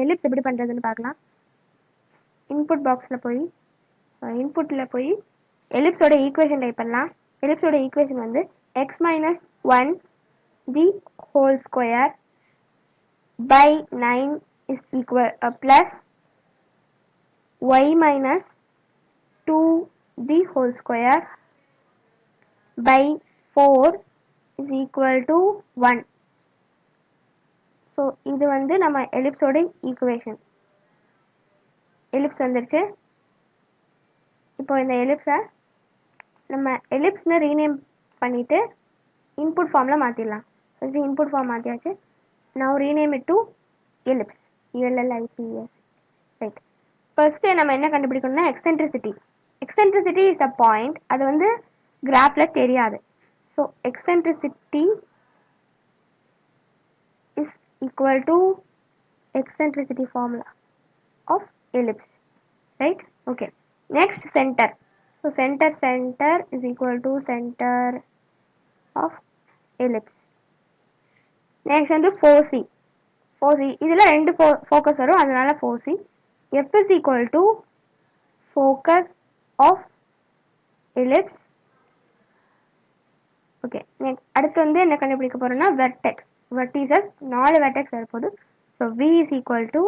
Ellipse எப்படி பண்ணுறதுன்னு பார்க்கலாம். இன்புட் பாக்ஸில் போய் இன்புட்டில் போய் எலிப்ஸோட ஈக்குவேஷன் டைப் பண்ணலாம். எலிப்ஸோட ஈக்குவேஷன் வந்து X minus 1 the whole square by 9 is equal plus y minus 2 the whole square by 4 is equal to 1. So இது வந்து நம்ம எலிப்ஸோட ஈக்குவேஷன். எலிப்ஸ் வந்துருச்சு. இப்போ இந்த எலிப்ஸை நம்ம எலிப்ஸ்னு ரீநேம் பண்ணிட்டு இன்புட் ஃபார்மில் மாற்றிடலாம். இன்புட் ஃபார்ம் மாற்றியாச்சு. Now rename it to ellipse. ELLIPS. Right. First நம்ம என்ன கண்டுபிடிக்கணும்னா eccentricity. Eccentricity is a point. அது வந்து கிராஃப்ல தெரியாது. So eccentricity is equal to eccentricity formula of ellipse. Right? Okay. Next center. So center is equal to center of ellipse. Next வந்து 4C. இதில் ரெண்டு focus வரும், அதனால 4C. F is equal to focus of ellipse. Okay, அடுத்து வந்து என்ன கண்டுபிடிக்க போறோம்னா வெர்டிசஸ் 4 வெர்டெக்ஸ் வரப்போகுது. So V is equal to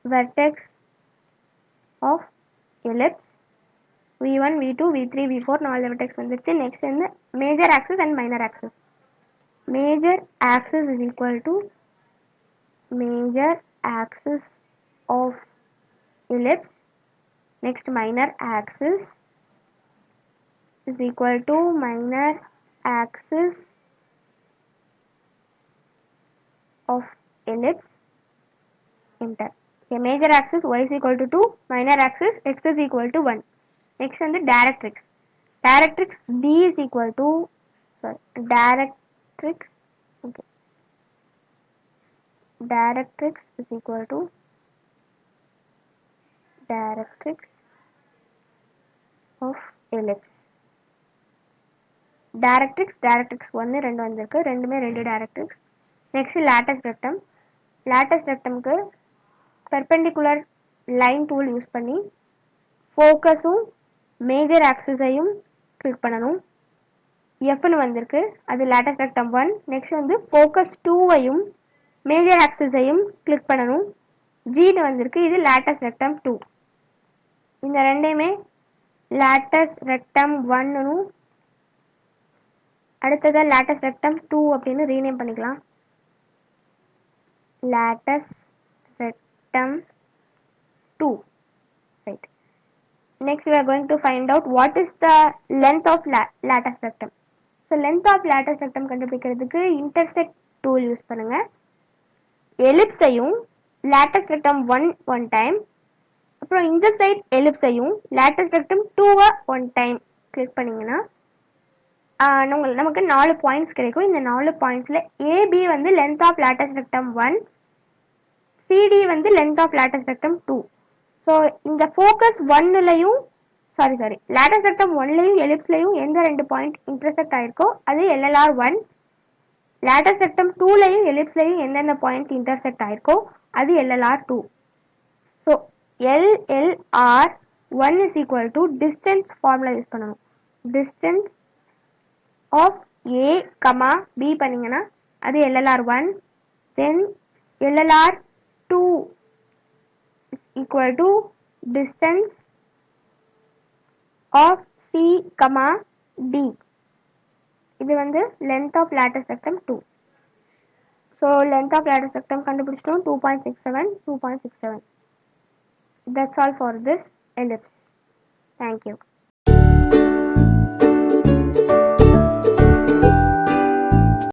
vertex of ellipse. V1, V2, V3, V4 4 vertex வந்துருச்சு. நெக்ஸ்ட் வந்து major axis and minor axis. Major axis is equal to major axis of ellipse. Next minor axis is equal to minor axis of ellipse. Enter. Okay, major axis y is equal to 2, minor axis x is equal to 1. Next on the directrix. Directrix B is equal to okay. Directrix is equal to directrix of ellipse. Directrix 1 2 வந்திருக்கு, ரெண்டுமே 2 directrix. Next lattice rectum. Lattice rectumக்கு perpendicular line tool use பண்ணி ஃபோக்கஸும் major ஆக்சிஸையும் click பண்ணணும். Fனு வந்திருக்கு, அது lattice rectum 1. Next வந்து focus 2வையும் major ஆக்சிஸையும் click பண்ணணும். Gனு வந்திருக்கு, இது lattice rectum 2. இந்த ரெண்டையுமே lattice rectum 1 அடுத்தது lattice rectum 2 அப்படின்னு ரீநேம் பண்ணிக்கலாம். lattice rectum 2. Right. Next we are going to find out what is the length of lattice rectum. So length of lattice rectum கண்டுபிடிக்கிறதுக்கு intersect tool use பண்ணுங்க. எலிப்ஸையும் lattice rectum 1 time, அப்புறம் இந்த side எலிப்ஸையும் lattice rectum 2 1 time click பண்ணீங்கன்னா நமக்கு 4 points கிடைக்கும். இந்த 4 பாயிண்ட்ஸ்ல AB வந்து length of lattice rectum 1, CD வந்து length of lattice rectum 2. So இந்த ஃபோக்கஸ் 1லையும் lattice rectum 1லையும் எலிப்ஸ்லையும் எந்த 2 பாயிண்ட் இன்டர்செக்ட் ஆயிருக்கோ அது LLR1. lattice rectum 2லையும் எலிப்ஸ்லையும் எந்தெந்த பாயிண்ட் இன்டர்செக்ட் ஆயிருக்கோ அது LLR2. So LLR1 is equal to distance formula use பண்ணணும். distance of A, B பண்ணீங்கன்னா அது LLR1. then LLR2 is equal to distance of C, D. இது வந்து length of lattice rectum 2. So length of lattice rectum கண்டுபிடிச்சிட்டோம் 2.67. That's all for this ellipse. Thank you.